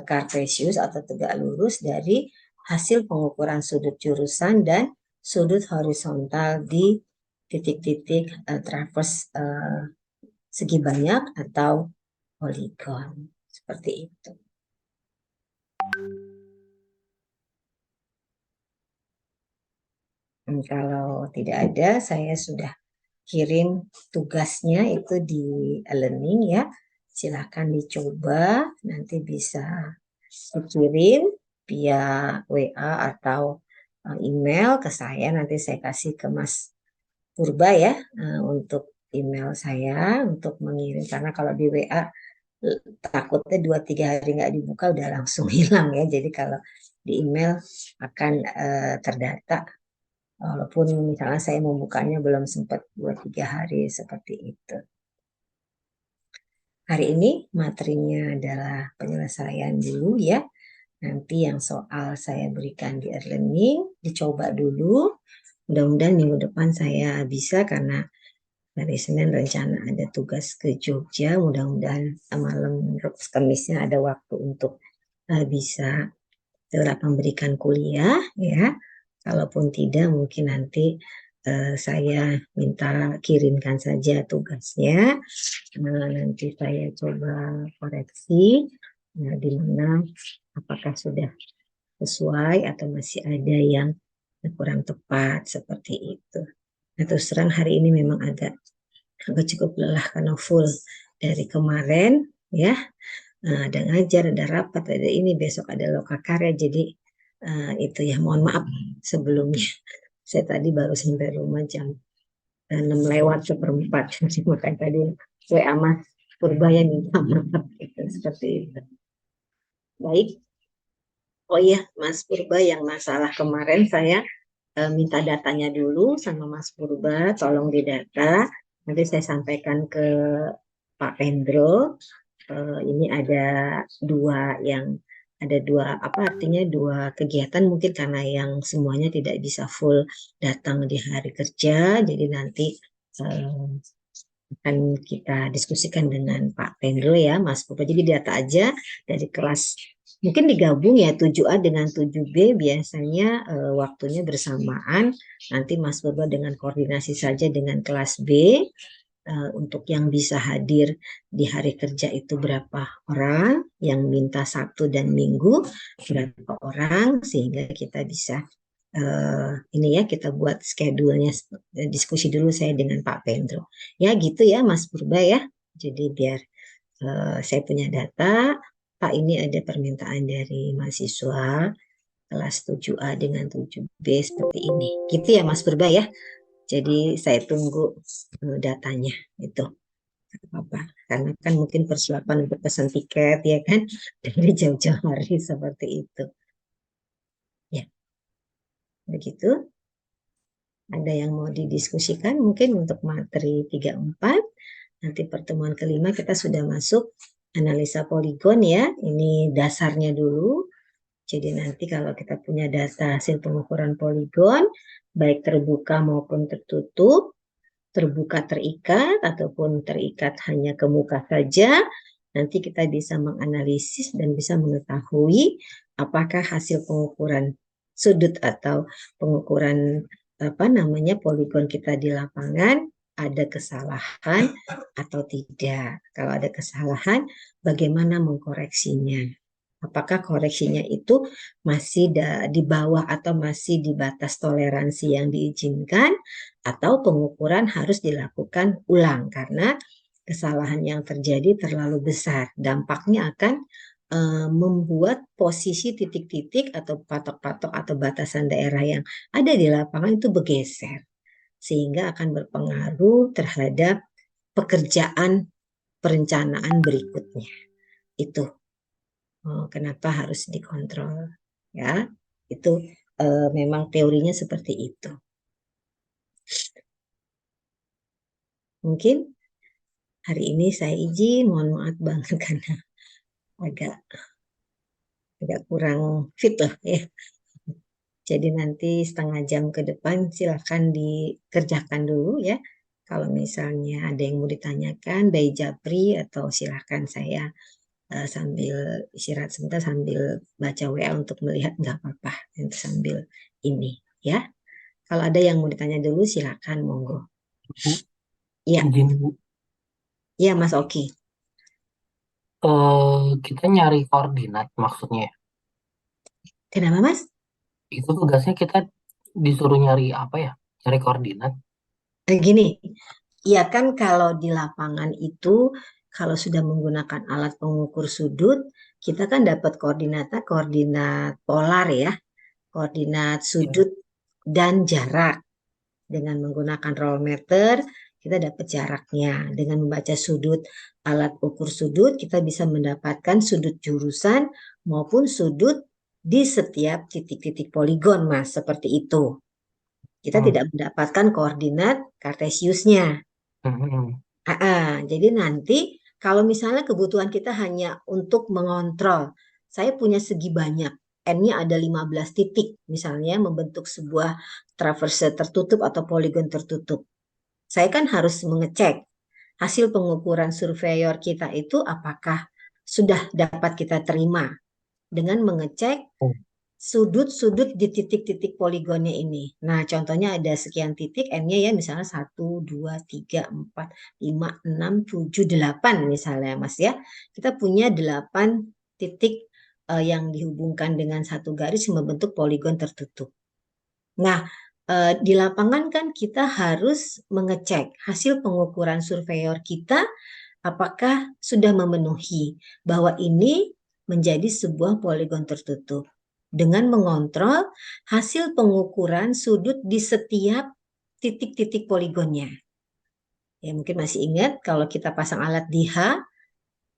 kartesius atau tegak lurus dari hasil pengukuran sudut jurusan dan sudut horizontal di titik-titik traverse segi banyak atau poligon. Seperti itu. Kalau tidak ada, saya sudah kirim tugasnya itu di e-learning ya. Silahkan dicoba, nanti bisa dikirim via WA atau email ke saya. Nanti saya kasih ke Mas Purba ya untuk email saya untuk mengirim. Karena kalau di WA takutnya 2-3 hari nggak dibuka udah langsung hilang ya. Jadi kalau di email akan terdata. Walaupun misalnya saya membukanya belum sempat 2-3 hari seperti itu. Hari ini materinya adalah penyelesaian dulu ya. Nanti yang soal saya berikan di e-learning, dicoba dulu. Mudah-mudahan minggu depan saya bisa karena hari Senin rencana ada tugas ke Jogja. Mudah-mudahan malam Kamisnya ada waktu untuk bisa tetap memberikan kuliah ya. Kalaupun tidak mungkin nanti saya minta kirimkan saja tugasnya. Nanti saya coba koreksi di mana apakah sudah sesuai atau masih ada yang kurang tepat seperti itu. Nah, terus terang hari ini memang agak cukup lelah karena full dari kemarin ya. Ada ngajar, ada rapat, ada ini, besok ada lokakarya. Jadi itu ya, mohon maaf sebelumnya. Saya tadi baru sampai rumah jam 6 lewat seperempat. Makanya tadi WA Mas Purba yang minta maaf. Gitu, seperti itu. Baik. Oh iya, Mas Purba yang masalah kemarin saya minta datanya dulu sama Mas Purba. Tolong didata. Nanti saya sampaikan ke Pak Pendro. Ini ada dua apa artinya dua kegiatan mungkin karena yang semuanya tidak bisa full datang di hari kerja, jadi nanti akan kita diskusikan dengan Pak Pendro ya Mas Pupa. Jadi data aja dari kelas Mungkin digabung ya 7A dengan 7B biasanya waktunya bersamaan. Nanti Mas Purba dengan koordinasi saja dengan kelas B untuk yang bisa hadir di hari kerja itu berapa orang, yang minta Sabtu dan Minggu berapa orang, sehingga kita bisa ini ya kita buat schedule-nya, diskusi dulu saya dengan Pak Pendro. Ya gitu ya Mas Purba ya. Jadi biar saya punya data, Pak ini ada permintaan dari mahasiswa kelas 7A dengan 7B seperti ini. Gitu ya Mas Purba ya. Jadi saya tunggu datanya itu apa, karena kan mungkin persiapan untuk pesan tiket ya kan dari jauh-jauh hari seperti itu ya. Begitu, ada yang mau didiskusikan mungkin untuk materi 3-4. Nanti pertemuan kelima kita sudah masuk analisa poligon ya, ini dasarnya dulu. Jadi nanti kalau kita punya data hasil pengukuran poligon baik terbuka maupun tertutup, terbuka terikat ataupun terikat hanya ke muka saja, nanti kita bisa menganalisis dan bisa mengetahui apakah hasil pengukuran sudut atau pengukuran poligon kita di lapangan ada kesalahan atau tidak. Kalau ada kesalahan, bagaimana mengkoreksinya? Apakah koreksinya itu masih di bawah atau masih di batas toleransi yang diizinkan, atau pengukuran harus dilakukan ulang karena kesalahan yang terjadi terlalu besar. Dampaknya akan membuat posisi titik-titik atau patok-patok atau batasan daerah yang ada di lapangan itu bergeser, sehingga akan berpengaruh terhadap pekerjaan perencanaan berikutnya. Itu kenapa harus dikontrol ya. Itu memang teorinya seperti itu. Mungkin hari ini saya izin, mohon maaf banget karena agak kurang fit lah ya. Jadi nanti setengah jam ke depan silahkan dikerjakan dulu ya. Kalau misalnya ada yang mau ditanyakan, by Japri, atau silahkan saya sambil istirahat sebentar sambil baca WA untuk melihat, nggak apa-apa nanti sambil ini ya. Kalau ada yang mau ditanya dulu silakan, monggo. Bu, Iya, izin Bu. iya Mas Oki. Kita nyari koordinat maksudnya. Kenapa Mas? Itu tugasnya kita disuruh nyari apa ya? Cari koordinat. Gini, ya kan kalau di lapangan itu kalau sudah menggunakan alat pengukur sudut, kita kan dapat koordinat polar ya, koordinat Ya. sudut dan jarak. Dengan menggunakan rollmeter, kita dapat jaraknya. Dengan membaca sudut alat ukur sudut, kita bisa mendapatkan sudut jurusan maupun sudut di setiap titik-titik poligon, Mas. Seperti itu. Kita Hmm. tidak mendapatkan koordinat kartesiusnya. Hmm. Jadi nanti kalau misalnya kebutuhan kita hanya untuk mengontrol, saya punya segi banyak, N-nya ada 15 titik, misalnya membentuk sebuah traverse tertutup atau poligon tertutup. Saya kan harus mengecek hasil pengukuran surveyor kita itu apakah sudah dapat kita terima dengan mengecek sudut-sudut di titik-titik poligonnya ini. Nah, contohnya ada sekian titik, N-nya ya misalnya 1, 2, 3, 4, 5, 6, 7, 8 misalnya Mas ya. Kita punya 8 titik yang dihubungkan dengan satu garis membentuk poligon tertutup. Nah, di lapangan kan kita harus mengecek hasil pengukuran surveyor kita apakah sudah memenuhi bahwa ini menjadi sebuah poligon tertutup dengan mengontrol hasil pengukuran sudut di setiap titik-titik poligonnya. Ya, mungkin masih ingat kalau kita pasang alat di H,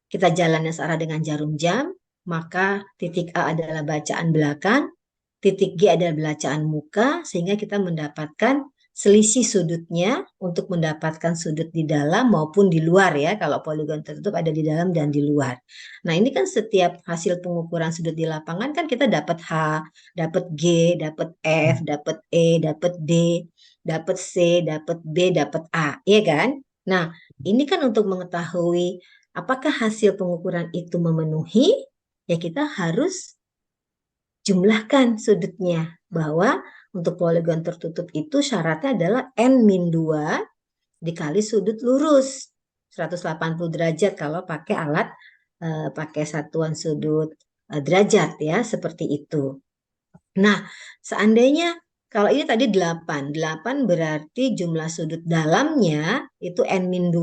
kita jalannya searah dengan jarum jam, maka titik A adalah bacaan belakang, titik G adalah bacaan muka, sehingga kita mendapatkan selisih sudutnya untuk mendapatkan sudut di dalam maupun di luar ya. Kalau poligon tertutup ada di dalam dan di luar. Nah, ini kan setiap hasil pengukuran sudut di lapangan kan kita dapat H, dapat G, dapat F, dapat E, dapat D, dapat C, dapat B, dapat A, ya kan? Nah, ini kan untuk mengetahui apakah hasil pengukuran itu memenuhi ya kita harus jumlahkan sudutnya. Bahwa untuk poligon tertutup itu syaratnya adalah N-2 dikali sudut lurus 180 derajat kalau pakai alat pakai satuan sudut derajat ya, seperti itu. Nah, seandainya kalau ini tadi 8, 8 berarti jumlah sudut dalamnya itu N-2.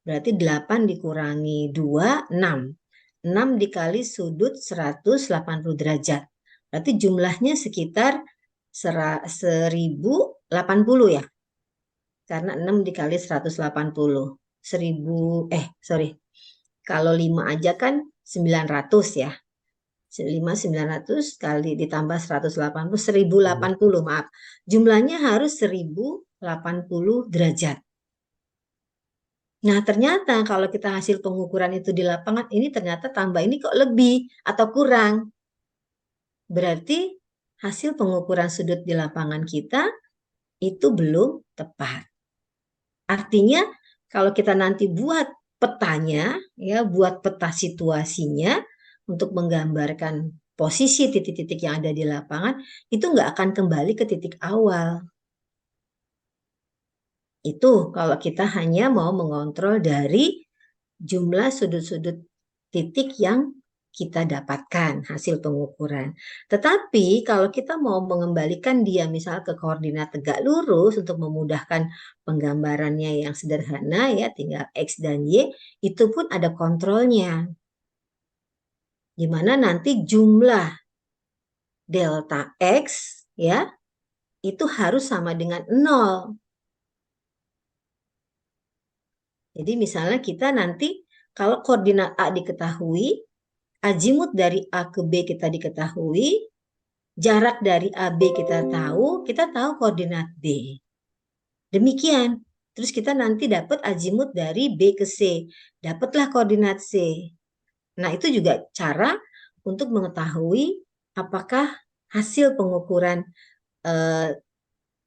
Berarti 8 dikurangi 2, 6. 6 dikali sudut 180 derajat. Berarti jumlahnya sekitar 1080 ya. Karena 6 dikali 180. 1000, sorry. Kalau 5 aja kan 900 ya. 900 kali ditambah 180, 1080, maaf. Jumlahnya harus 1080 derajat. Nah, ternyata kalau kita hasil pengukuran itu di lapangan, ini ternyata tambah ini kok lebih atau kurang. Berarti hasil pengukuran sudut di lapangan kita itu belum tepat. Artinya kalau kita nanti buat petanya, ya buat peta situasinya untuk menggambarkan posisi titik-titik yang ada di lapangan, itu nggak akan kembali ke titik awal. Itu kalau kita hanya mau mengontrol dari jumlah sudut-sudut titik yang kita dapatkan hasil pengukuran. Tetapi kalau kita mau mengembalikan dia misal ke koordinat tegak lurus untuk memudahkan penggambarannya yang sederhana ya, tinggal X dan Y, itu pun ada kontrolnya. Di mana nanti jumlah delta X ya, itu harus sama dengan 0. Jadi misalnya kita nanti kalau koordinat A diketahui, azimut dari A ke B kita diketahui, jarak dari AB kita tahu koordinat B. Demikian. Terus kita nanti dapat azimut dari B ke C. Dapatlah koordinat C. Nah, itu juga cara untuk mengetahui apakah hasil pengukuran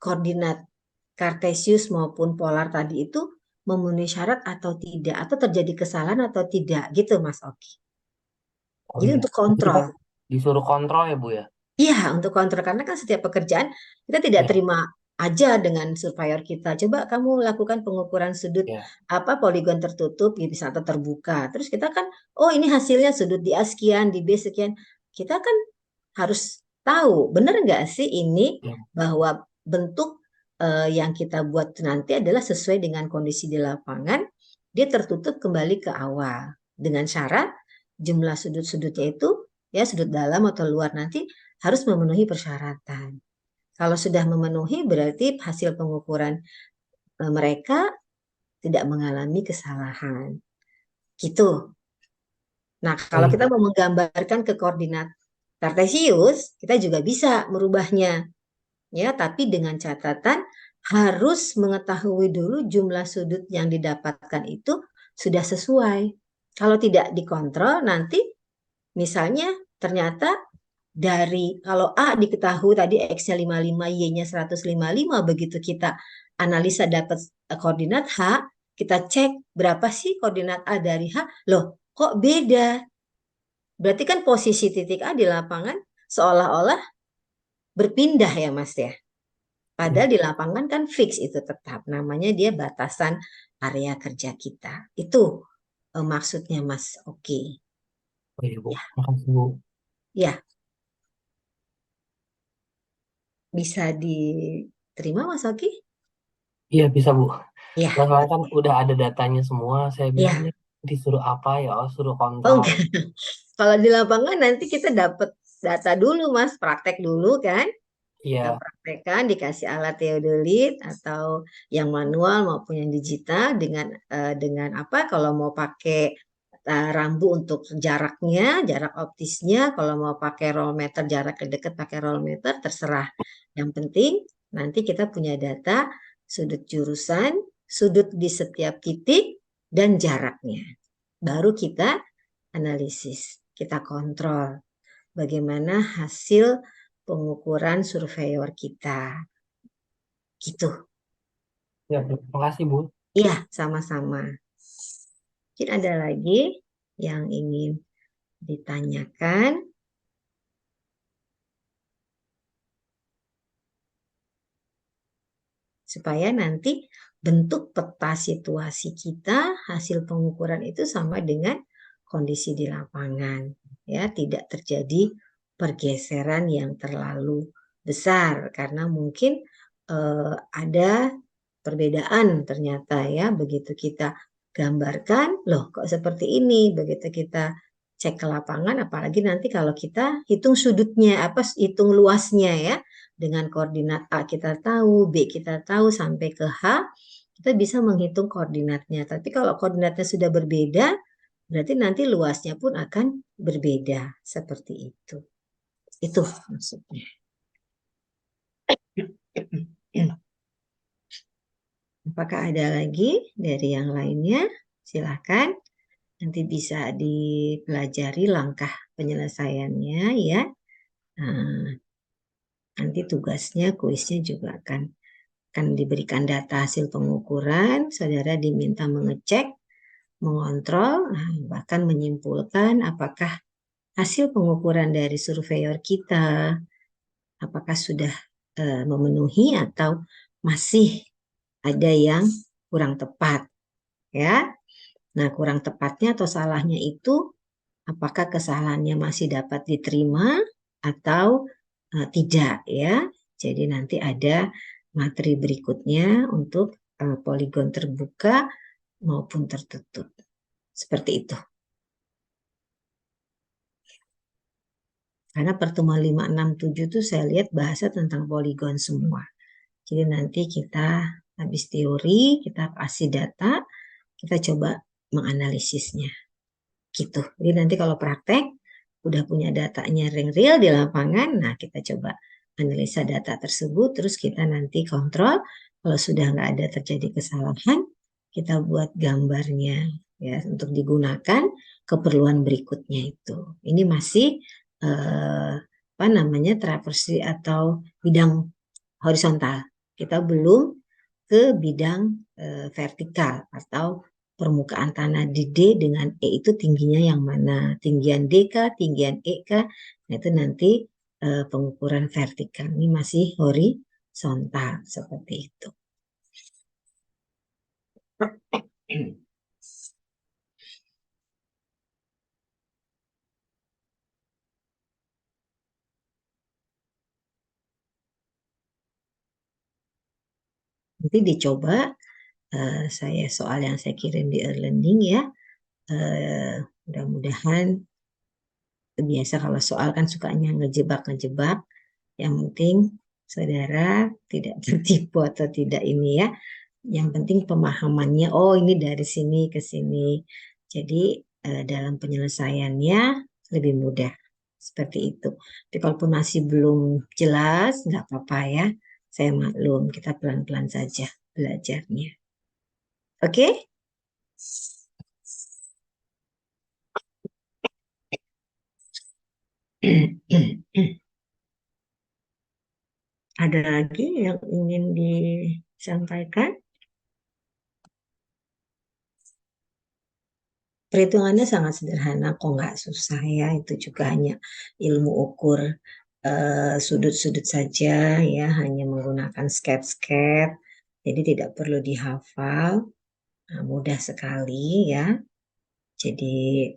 koordinat Kartesius maupun polar tadi itu memenuhi syarat atau tidak, atau terjadi kesalahan atau tidak, gitu Mas Oki. Oh Jadi iya. untuk Jadi kita kontrol. disuruh kontrol ya Bu ya? Iya, untuk kontrol. Karena kan setiap pekerjaan kita tidak Iya, terima aja dengan surveyor kita. Coba kamu lakukan pengukuran sudut iya. poligon tertutup ya, bisa atau terbuka. Terus kita kan, oh ini hasilnya sudut di A sekian, di B sekian. Kita kan harus tahu, benar nggak sih ini Iya. bahwa bentuk yang kita buat nanti adalah sesuai dengan kondisi di lapangan, dia tertutup kembali ke awal. Dengan syarat jumlah sudut-sudutnya itu, ya sudut dalam atau luar nanti harus memenuhi persyaratan. Kalau sudah memenuhi berarti hasil pengukuran mereka tidak mengalami kesalahan. Gitu. Nah, Oh kalau iya. kita mau menggambarkan ke koordinat Kartesius, kita juga bisa merubahnya. Ya, tapi dengan catatan harus mengetahui dulu jumlah sudut yang didapatkan itu sudah sesuai. Kalau tidak dikontrol, nanti misalnya ternyata dari kalau A diketahui tadi X-nya 55, Y-nya 155, begitu kita analisa dapat koordinat H, kita cek berapa sih koordinat A dari H, loh kok beda? Berarti kan posisi titik A di lapangan seolah-olah berpindah ya Mas ya. Iya. Padahal di lapangan kan fix itu tetap, namanya dia batasan area kerja kita. Itu maksudnya Mas. Oke. Oh iya Bu. Ya, Makasih Bu. ya, bisa diterima Mas Oki? Iya bisa Bu. Ya, Nah, soalnya kan oke. udah ada datanya semua. Saya bilang Ya. nih disuruh apa ya? Oh suruh Oh kontrol. enggak. Kalau di lapangan nanti kita dapat data dulu Mas, praktek dulu kan? Kita Iya. praktekkan dikasih alat teodolit atau yang manual maupun yang digital dengan apa? Kalau mau pakai rambu untuk jaraknya, jarak optisnya, kalau mau pakai rollmeter jarak dekat pakai rollmeter terserah. Yang penting nanti kita punya data sudut jurusan, sudut di setiap titik dan jaraknya. Baru kita analisis, kita kontrol bagaimana hasil pengukuran surveyor kita. Gitu. Ya, makasih Bu. Iya, sama-sama. Mungkin ada lagi yang ingin ditanyakan supaya nanti bentuk peta situasi kita, hasil pengukuran itu sama dengan kondisi di lapangan, ya, tidak terjadi pergeseran yang terlalu besar karena mungkin ada perbedaan ternyata, ya, begitu kita gambarkan, loh kok seperti ini, begitu kita cek ke lapangan, apalagi nanti kalau kita hitung sudutnya, hitung luasnya, ya, dengan koordinat A kita tahu, B kita tahu, sampai ke H, kita bisa menghitung koordinatnya. Tapi kalau koordinatnya sudah berbeda, berarti nanti luasnya pun akan berbeda. Seperti itu. Itu maksudnya. Apakah ada lagi dari yang lainnya? Silakan. Nanti bisa dipelajari langkah penyelesaiannya, ya. Nah, nanti tugasnya, kuisnya juga akan diberikan data hasil pengukuran, saudara diminta mengecek, mengontrol, bahkan menyimpulkan apakah hasil pengukuran dari surveyor kita apakah sudah memenuhi atau masih ada yang kurang tepat, ya. Nah, kurang tepatnya atau salahnya itu apakah kesalahannya masih dapat diterima atau tidak, ya. Jadi nanti ada materi berikutnya untuk poligon terbuka maupun tertutup. Seperti itu. Karena pertemuan 5, 6, 7 itu saya lihat bahasa tentang poligon semua. Jadi nanti kita habis teori, kita kasih data, kita coba menganalisisnya. Gitu. Jadi nanti kalau praktek, udah punya datanya yang real di lapangan, nah kita coba analisa data tersebut, terus kita nanti kontrol, kalau sudah nggak ada terjadi kesalahan, kita buat gambarnya, ya, untuk digunakan keperluan berikutnya itu. Ini masih apa namanya, traversi atau bidang horizontal. Kita belum ke bidang vertikal atau permukaan tanah di D dengan E itu tingginya yang mana, tinggian D kah, tinggian E kah, nah itu nanti pengukuran vertikal. Ini masih horizontal seperti itu. Nanti dicoba saya soal yang saya kirim di e-learning, ya. Mudah-mudahan biasa kalau soal kan sukanya ngejebak-ngejebak. Yang penting saudara tidak tertipu atau tidak ini, ya. Yang penting pemahamannya, oh ini dari sini ke sini. Jadi dalam penyelesaiannya lebih mudah. Seperti itu. Tapi kalaupun masih belum jelas, nggak apa-apa, ya. Saya maklum, kita pelan-pelan saja belajarnya. Oke? Ada lagi yang ingin disampaikan? Perhitungannya sangat sederhana, kok nggak susah, ya. Itu juga hanya ilmu ukur sudut-sudut saja, ya. Hanya menggunakan skep-skep, jadi tidak perlu dihafal. Nah, mudah sekali, ya. Jadi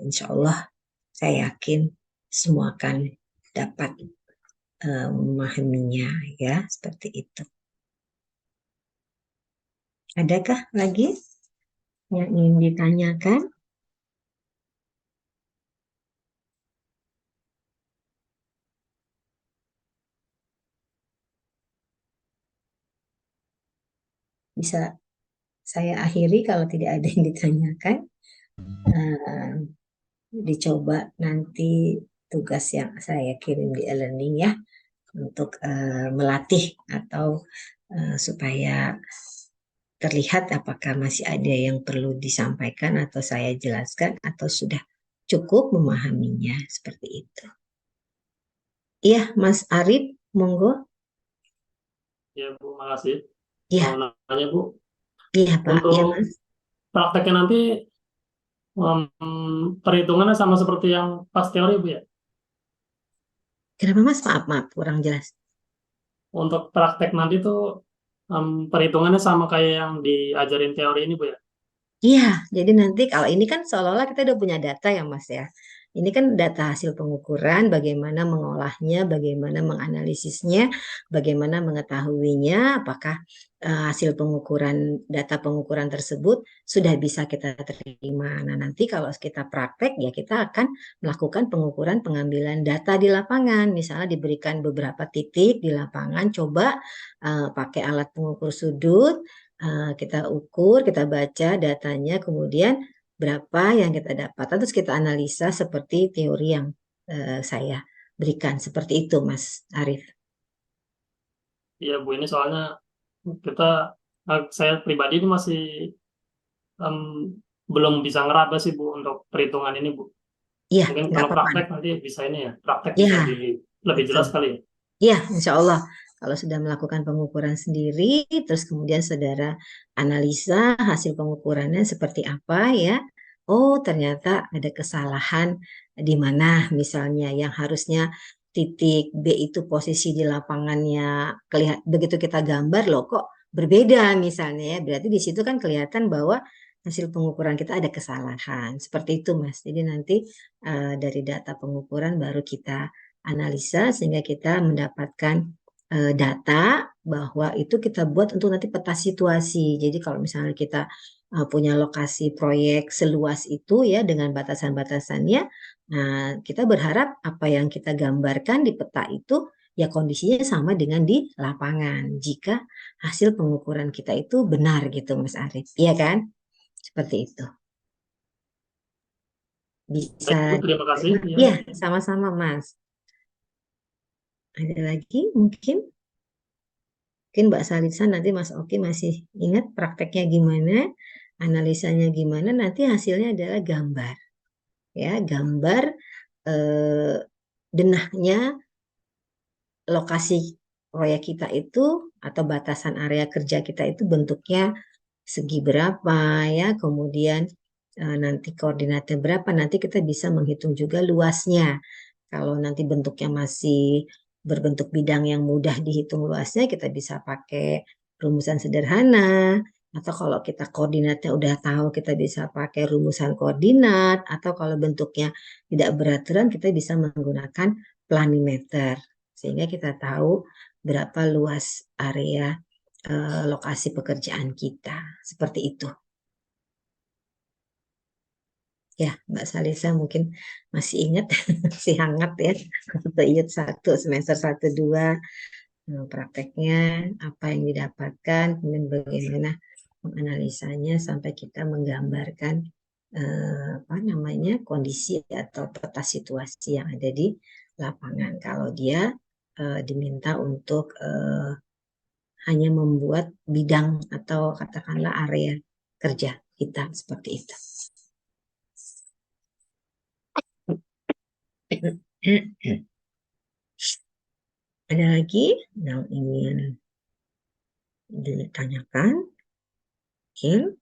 insya Allah saya yakin semua akan dapat memahaminya, ya. Seperti itu. Adakah lagi yang ingin ditanyakan? Bisa saya akhiri kalau tidak ada yang ditanyakan. Dicoba nanti tugas yang saya kirim di e-learning, ya, untuk melatih atau supaya terlihat apakah masih ada yang perlu disampaikan atau saya jelaskan atau sudah cukup memahaminya, seperti itu. Iya, Mas Arif, monggo. Ya, Bu, makasih. Iya, Mau nanya, Bu, iya Pak, iya untuk Mas. prakteknya nanti perhitungannya sama seperti yang pas teori Bu ya. Kenapa Mas? Maaf, maaf, kurang jelas. Untuk praktek nanti tuh perhitungannya sama kayak yang diajarin teori ini Bu ya. Iya, jadi nanti kalau ini kan seolah-olah kita udah punya data ya Mas ya. Ini kan data hasil pengukuran, bagaimana mengolahnya, bagaimana menganalisisnya, bagaimana mengetahuinya, apakah hasil pengukuran, data pengukuran tersebut sudah bisa kita terima. Nah, nanti kalau kita praktek ya kita akan melakukan pengukuran pengambilan data di lapangan. Misalnya diberikan beberapa titik di lapangan, coba pakai alat pengukur sudut, kita ukur, kita baca datanya, kemudian berapa yang kita dapat. Terus kita analisa seperti teori yang saya berikan. Seperti itu, Mas Arief. Iya Bu, ini soalnya kita saya pribadi ini masih em, belum bisa ngeraba sih Bu untuk perhitungan ini Bu. Iya, Mungkin nggak kalau apa-apa. praktek nanti bisa ini ya, praktek bisa Ya, lebih betul. jelas kali ya. Iya, insya Allah. Kalau sudah melakukan pengukuran sendiri, terus kemudian saudara analisa hasil pengukurannya seperti apa ya. Oh, ternyata ada kesalahan di mana misalnya yang harusnya titik B itu posisi di lapangannya begitu kita gambar loh kok berbeda misalnya ya. Berarti di situ kan kelihatan bahwa hasil pengukuran kita ada kesalahan. Seperti itu, Mas. Jadi nanti dari data pengukuran baru kita analisa sehingga kita mendapatkan data bahwa itu kita buat untuk nanti peta situasi. Jadi kalau misalnya kita punya lokasi proyek seluas itu ya dengan batasan-batasannya, nah kita berharap apa yang kita gambarkan di peta itu ya kondisinya sama dengan di lapangan. Jika hasil pengukuran kita itu benar gitu Mas Arief, iya kan? Seperti itu. Bisa, Baik Bu, terima kasih. Ya. ya sama-sama Mas. Ada lagi mungkin? Mungkin Mbak Salisa nanti Mas Oki masih ingat prakteknya gimana, analisanya gimana, nanti hasilnya adalah gambar. Ya, gambar eh, denahnya lokasi proyek kita itu atau batasan area kerja kita itu bentuknya segi berapa ya, kemudian nanti koordinatnya berapa, nanti kita bisa menghitung juga luasnya. Kalau nanti bentuknya masih berbentuk bidang yang mudah dihitung luasnya, kita bisa pakai rumusan sederhana. Atau kalau kita koordinatnya udah tahu, kita bisa pakai rumusan koordinat. Atau kalau bentuknya tidak beraturan, kita bisa menggunakan planimeter. Sehingga kita tahu berapa luas area lokasi pekerjaan kita. Seperti itu. Ya, Mbak Salisa mungkin masih ingat, masih hangat ya, atau ingat satu semester 1 2 prakteknya apa yang didapatkan, kemudian bagaimana menganalisanya sampai kita menggambarkan apa namanya kondisi atau peta situasi yang ada di lapangan. Kalau dia diminta untuk hanya membuat bidang atau katakanlah area kerja kita seperti itu. Ada lagi yang ingin ditanyakan? Mungkin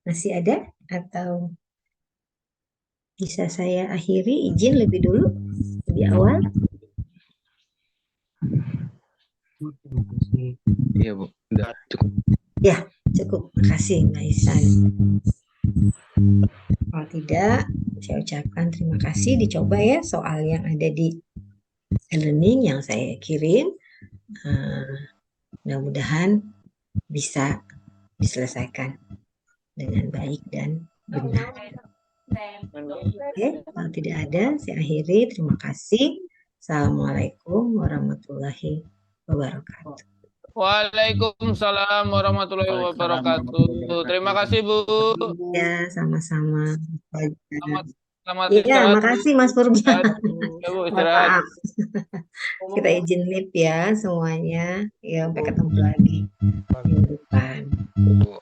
masih ada atau bisa saya akhiri izin lebih dulu di awal? Terima kasih. Iya Bu, udah cukup. Ya, cukup. Terima kasih Mbak Isan. Kalau tidak, saya ucapkan terima kasih. Dicoba ya soal yang ada di e-learning yang saya kirim. Mudah-mudahan bisa diselesaikan dengan baik dan benar. Oke, kalau tidak ada, saya akhiri. Terima kasih. Assalamualaikum warahmatullahi wabarakatuh. Waalaikumsalam warahmatullahi wabarakatuh. Terima kasih Bu. Ya, sama-sama. Selamat Iya, istirahat. makasih Mas Purba. Ya Bu, Mohon istirahat. maaf. Kita izin live ya semuanya. Ya, sampai ketemu lagi minggu depan. Bu.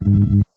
Bu.